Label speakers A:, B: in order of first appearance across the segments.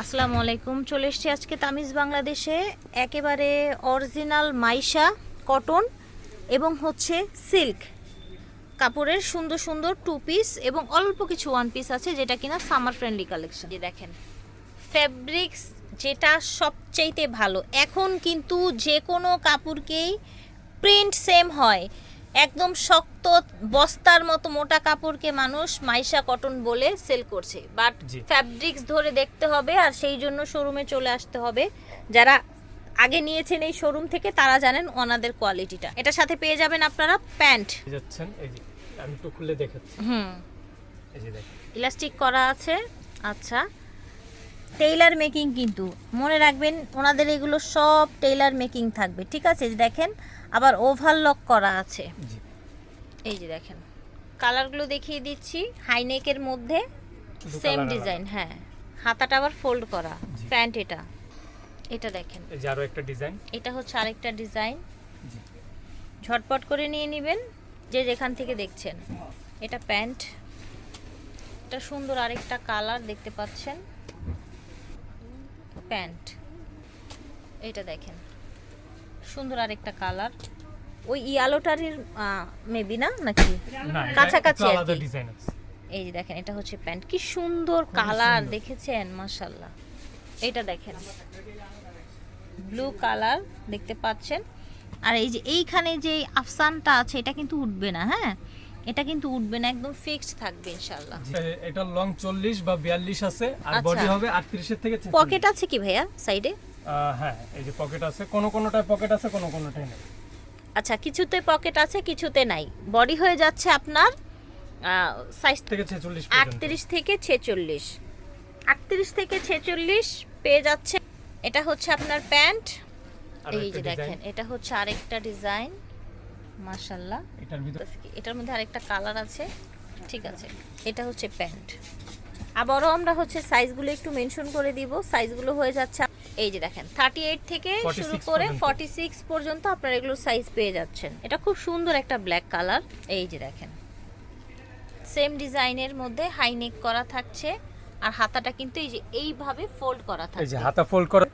A: আসসালামু আলাইকুম। চলে এসেছি আজকে তামিজ বাংলাদেশে একেবারে অরিজিনাল মাইশা কটন এবং হচ্ছে সিল্ক কাপড়ের সুন্দর সুন্দর টু পিস এবং অল্প কিছু ওয়ান পিস আছে, যেটা কিনা সামার ফ্রেন্ডলি কালেকশন। দেখেন ফ্যাব্রিক্স যেটা সবচাইতে ভালো। এখন কিন্তু যে কোনো কাপড়কেই প্রিন্ট সেম হয়, একদম শক্ত বস্তার মতো মোটা কাপড়কে মানুষ মাইশা কটন বলে সেল করছে, বাট ফ্যাব্রিক্স ধরে দেখতে হবে, আর সেই জন্য শোরুমে চলে আসতে হবে। যারা আগে নিয়েছেন এই শোরুম থেকে তারা জানেন ওনাদের কোয়ালিটিটা। এটার সাথে পেয়ে যাবেন আপনারা প্যান্ট
B: যাচ্ছেন, এই যে আমি একটু খুলে দেখাচ্ছি। এই যে দেখেন
A: ইলাস্টিক করা আছে। আচ্ছা, টেইলার মেকিং, কিন্তু মনে রাখবেন ওনাদের এগুলো সব টেইলার মেকিং থাকবে, ঠিক আছে? দেখেন আবার ওভারলক করা আছে। এই যে দেখেন কালারগুলো দেখিয়ে দিচ্ছি। হাইনেকের মধ্যে সেম ডিজাইন, হ্যাঁ, হাতাটা আবার ফোল্ড করা। প্যান্ট এটা দেখেন,
B: এই যে আরো একটা ডিজাইন,
A: এটা হচ্ছে আরেকটা ডিজাইন। ঝটপট করে নিয়ে নেবেন যে যেখান থেকে দেখছেন। এটা প্যান্ট, এটা সুন্দর আরেকটা কালার দেখতে পাচ্ছেন। প্যান্ট এটা দেখেন সুন্দর আরেকটা কালার, ওই ইয়ালোটারির মেবি না নাকি কাছাকাছি আর কি। এই যে দেখেন এটা হচ্ছে প্যান্ট, কি সুন্দর কালার দেখেছেন, মাশাআল্লাহ। এটা দেখেন ব্লু কালার দেখতে পাচ্ছেন। আর এই যে এইখানে যে আফসানটা আছে এটা কিন্তু উঠবে না, হ্যাঁ, এটা কিন্তু উঠবে না, একদম ফিক্সড থাকবে ইনশাআল্লাহ।
B: এটা লং 40 বা 42 আছে, আর বডি হবে 38 এর থেকে 46।
A: পকেট আছে কি ভাইয়া সাইডে?
B: হ্যাঁ, এই যে পকেট আছে, কোনটায় পকেট আছে, কোনটায় নেই।
A: আচ্ছা, কিছুতে পকেট আছে কিছুতে নাই। বডি হয়ে যাচ্ছে আপনার সাইজ
B: থেকে 46
A: 38 থেকে 46, 38 থেকে 46 পেয়ে যাচ্ছে। এটা হচ্ছে আপনার প্যান্ট। এই যে দেখেন এটা হচ্ছে আরেকটা ডিজাইন, মাশাআল্লাহ। এটার মধ্যে আরেকটা কালার আছে, ঠিক আছে। এটা হচ্ছে প্যান্ট। আবারও আমরা হচ্ছে সাইজগুলো একটু মেনশন করে দিব। সাইজগুলো হয়ে যাচ্ছে, এই যে দেখেন 38 থেকে শুরু করে 46 পর্যন্ত আপনারা এগুলো সাইজ পেয়ে যাচ্ছেন। এটা খুব সুন্দর একটা ব্ল্যাক কালার। এই যে দেখেন সেম ডিজাইনের মধ্যে হাই নেক করা থাকছে, আর হাতাটা কিন্তু এই যে এইভাবে ফোল্ড করা থাকছে।
B: এই যে হাতা ফোল্ড করা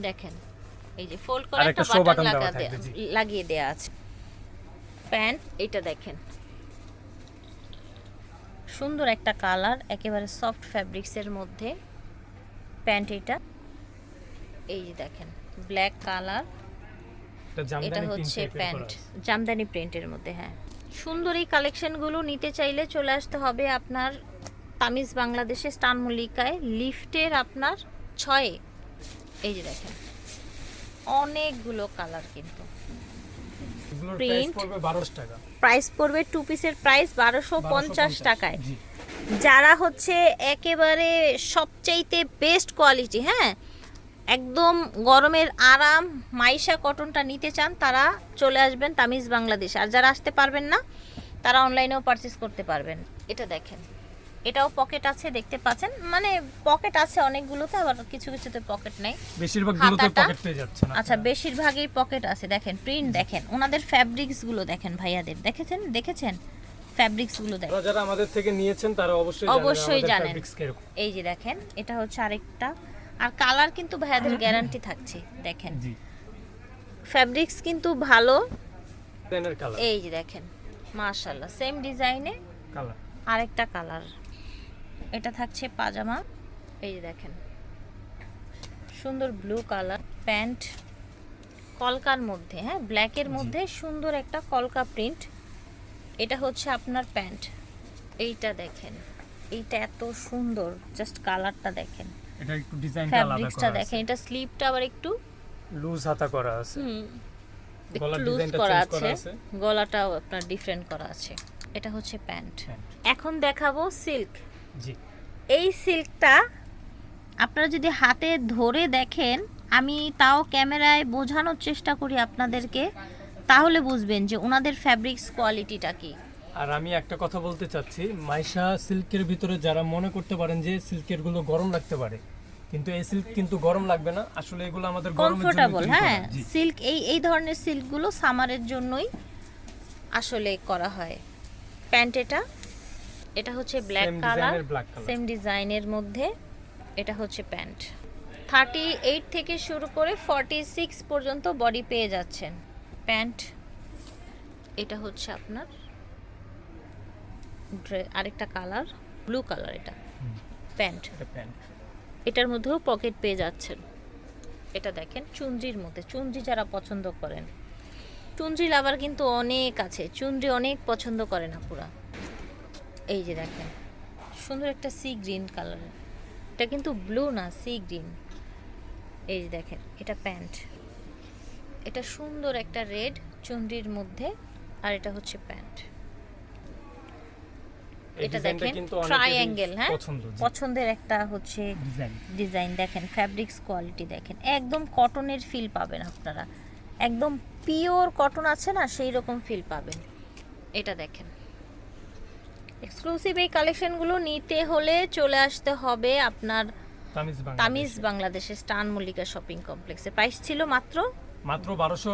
A: দেখেন, এই যে ফোল্ড করা একটা বাটন লাগিয়ে দেয়া আছে। প্যান্ট এটা দেখেন সুন্দর একটা কালার, একেবারে সফট ফ্যাব্রিক্সের মধ্যে প্যান্ট। এটা এই যে দেখেন ব্ল্যাক কালার, এটা হচ্ছে প্যান্ট জামদানি প্রিন্টের মধ্যে। হ্যাঁ, সুন্দর এই কালেকশনগুলো নিতে চাইলে চলে আসতে হবে আপনার তামিজ বাংলাদেশে, স্টান মল্লিকায়, লিফটের আপনার 6। এই যে দেখেন অনেকগুলো কালার, কিন্তু প্রিন্ট
B: পড়বে 1200 টাকা।
A: প্রাইস পড়বে টু পিসের প্রাইস 1250 টাকায়। যারা হচ্ছে একেবারে সবচাইতে বেস্ট কোয়ালিটি, হ্যাঁ, একদম গরমের আরাম মাইশা কটনটা নিতে চান তারা চলে আসবেন তামিজ বাংলাদেশ। আর যারা আসতে পারবেন না তারা অনলাইনেও পারচেজ করতে পারবেন। এটা দেখেন এটাও পকেট আছে, দেখতে পাচ্ছেন, মানে পকেট আছে অনেকগুলোতে, আবার কিছু কিছুতে পকেট নেই,
B: বেশিরভাগগুলোতে পকেট পেয়ে যাচ্ছেন।
A: আচ্ছা, বেশিরভাগই পকেট আছে। দেখেন প্রিন্ট দেখেন, ওনাদের ফ্যাব্রিক্স গুলো দেখেন ভাইয়াদের, দেখেছেন ফ্যাব্রিক্স গুলো দেখেন।
B: যারা আমাদের থেকে নিয়েছেন তারা অবশ্যই জানেন।
A: এই যে দেখেন এটা হচ্ছে আরেকটা, আর কালার কিন্তু ভাইয়াদের গ্যারান্টি থাকছে। দেখেন ফ্যাব্রিক্স কিন্তু ভালো। এই যে দেখেন মাশাআল্লাহ সেম ডিজাইনে
B: কালার,
A: আরেকটা কালার। এটা থাকছে পাজামা। এই যে দেখেন সুন্দর ব্লু কালার প্যান্ট, কলকার মধ্যে, হ্যাঁ, ব্ল্যাকের মধ্যে সুন্দর একটা কলকা প্রিন্ট। এটা হচ্ছে আপনার প্যান্ট। এইটা দেখেন, এইটা এত সুন্দর, জাস্ট কালারটা দেখেন,
B: এটা একটু ডিজাইনটা আলাদা করা
A: ফ্যাব্রিক্সটা দেখেন। এটা স্লিপটা আবার একটু
B: লুজ হাতা করা আছে,
A: গলার ডিজাইনটা চেঞ্জ করা আছে, গলাটাও আপনার ডিফারেন্ট করা আছে। এটা হচ্ছে প্যান্ট। এখন দেখাবো সিল্ক।
B: জি,
A: এই সিল্কটা আপনারা যদি হাতে ধরে দেখেন, আমি তাও ক্যামেরায় বোঝানোর চেষ্টা করি আপনাদেরকে, তাহলে বুঝবেন যে ওনাদের ফ্যাব্রিক্স কোয়ালিটিটা কি।
B: আর আমি একটা কথা বলতে চাচ্ছি, মাইশা সিল্কের ভিতরে যারা মনে করতে পারেন যে সিল্কের গুলো গরম লাগতে পারে, কিন্তু এই সিল্ক কিন্তু গরম লাগবে না। আসলে এগুলো আমাদের
A: কমফোর্টেবল, হ্যাঁ, সিল্ক এই ধরনের সিল্কগুলো সামারের জন্যই আসলে করা হয়। প্যান্ট এটা হচ্ছে ব্ল্যাক কালার, সেম ডিজাইনের মধ্যে। এটা হচ্ছে প্যান্ট। 38 থেকে শুরু করে 46 পর্যন্ত বডি পেয়ে যাচ্ছেন। প্যান্ট, এটা হচ্ছে আপনার আরেকটা কালার, ব্লু কালার। এটা প্যান্ট,
B: এটা প্যান্ট।
A: এটার মধ্যেও পকেট পেয়ে যাচ্ছেন। এটা দেখেন চুনরির মধ্যে, চুনরি যারা পছন্দ করেন, চুনরি লাভার কিন্তু অনেক আছে, চুনরি অনেক পছন্দ করেন আপুরা। এই যে দেখেন সুন্দর একটা সি গ্রিন কালার, এটা কিন্তু ব্লু না, সি গ্রিন। এই যে দেখেন এটা প্যান্ট, এটা সুন্দর একটা রেড চুনরির মধ্যে, আর এটা হচ্ছে প্যান্ট।
B: এই
A: এটা
B: ডিজাইনটা
A: দেখেন
B: কিন্তু অনেকেরই
A: ট্রায়াঙ্গেল, হ্যাঁ
B: পছন্দ, জি।
A: পছন্দের একটা হচ্ছে
B: ডিজাইন।
A: ডিজাইন। দেখেন ফ্যাব্রিক্স কোয়ালিটি দেখেন, একদম কটনের ফিল পাবেন আপনারা, একদম পিওর কটন আছে না সেই রকম ফিল পাবেন। এটা দেখেন এক্সক্লুসিভ এই কালেকশনগুলো নিতে হলে চলে আসতে হবে আপনার তামিজ বাংলাদেশের স্টান মল্লিকা শপিং কমপ্লেক্সে। প্রাইস ছিল মাত্র
B: 1200,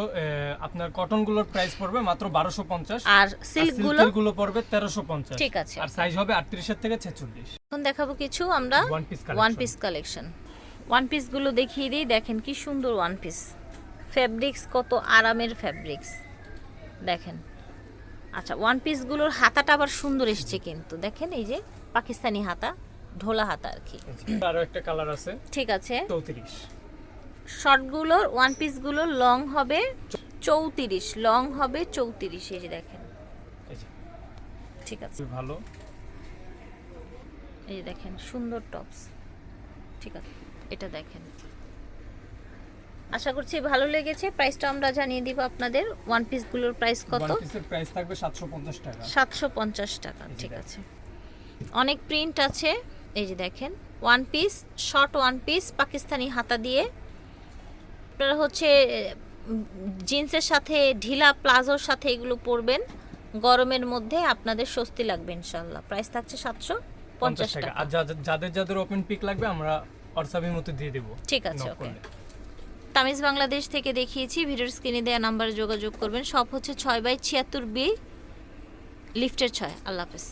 B: আপনার কটনগুলোর প্রাইস পড়বে মাত্র 1250,
A: আর সিল্কগুলো
B: পড়বে 1350।
A: ঠিক আছে।
B: আর সাইজ হবে 38 এর থেকে 46।
A: এখন দেখাবো কিছু আমরা ওয়ান পিস কালেকশন। ওয়ান পিসগুলো দেখিয়ে দিই, দেখেন কি সুন্দর ওয়ান পিস, ফ্যাব্রিক্স কত আরামের ফ্যাব্রিক্স দেখেন। আচ্ছা ওয়ান পিসগুলোর হাতাটা আবার সুন্দর এসছে কিন্তু, দেখেন এই যে পাকিস্তানি হাতা, ঢোলা হাতা আর কি।
B: আরো একটা কালার আছে,
A: ঠিক আছে।
B: 34।
A: শর্টগুলোর ওয়ান পিসগুলো লং হবে 34, লং হবে 34। এই যে দেখেন,
B: এই যে
A: ঠিক আছে
B: ভালো,
A: এই যে দেখেন সুন্দর টপস, ঠিক আছে। এটা দেখেন, আশা করছি ভালো লেগেছে। প্রাইসটা আমরা জানিয়ে দিব আপনাদের। ওয়ান পিসগুলোর প্রাইস কত?
B: ওয়ান পিসের প্রাইস থাকবে 750 টাকা।
A: 750 টাকা, ঠিক আছে। অনেক প্রিন্ট আছে, এই যে দেখেন one piece, short one piece Pakistani হাতা দিয়ে। আপনারা হচ্ছে জিন্সের সাথে ঢিলা প্লাজোর সাথে এগুলো পরবেন, গরমের মধ্যে আপনাদের স্বস্তি লাগবে ইনশাআল্লাহ। প্রাইস থাকছে 750 টাকা।
B: আর যাদের ওপেন পিক লাগবে আমরা হোয়াটসঅ্যাপের মধ্যে দিয়ে দেব।
A: ঠিক আছে, ওকে। তামিজ বাংলাদেশ থেকে দেখিয়েছি, ভিডিওর স্ক্রিনে দেওয়া নাম্বারে যোগাযোগ করবেন। সব হচ্ছে 6/76B, লিফটের 6। আল্লাহ হাফেজ।